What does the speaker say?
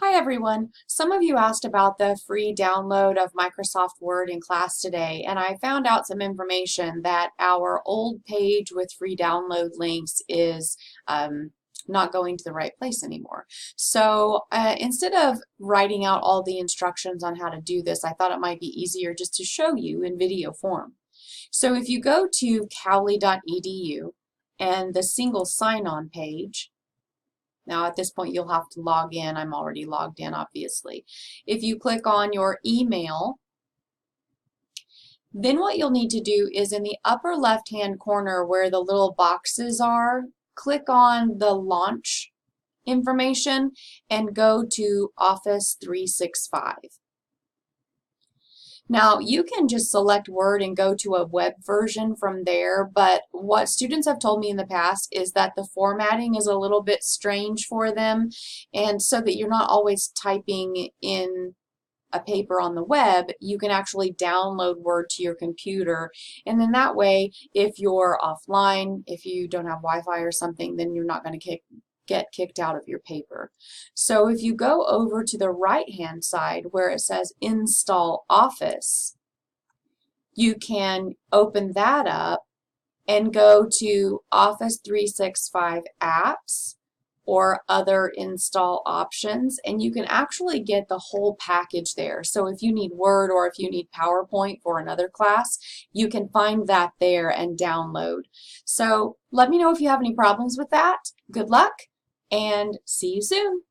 Hi everyone. Some of you asked about the free download of Microsoft Word in class today, and I found out some information that our old page with free download links is not going to the right place anymore. So instead of writing out all the instructions on how to do this, I thought it might be easier just to show you in video form. So if you go to cowley.edu and the single sign-on page, now at this point you'll have to log in. I'm already logged in, obviously. If you click on your email, then what you'll need to do is in the upper left-hand corner where the little boxes are, click on the launch information and go to Office 365. Now, you can just select Word and go to a web version from there, but what students have told me in the past is that the formatting is a little bit strange for them, and so that you're not always typing in a paper on the web, you can actually download Word to your computer, and then that way, if you're offline, if you don't have Wi-Fi or something, then you're not going to get kicked out of your paper. So if you go over to the right-hand side where it says Install Office, you can open that up and go to Office 365 Apps or other install options, and you can actually get the whole package there. So if you need Word or if you need PowerPoint for another class, you can find that there and download. So let me know if you have any problems with that. Good luck and see you soon.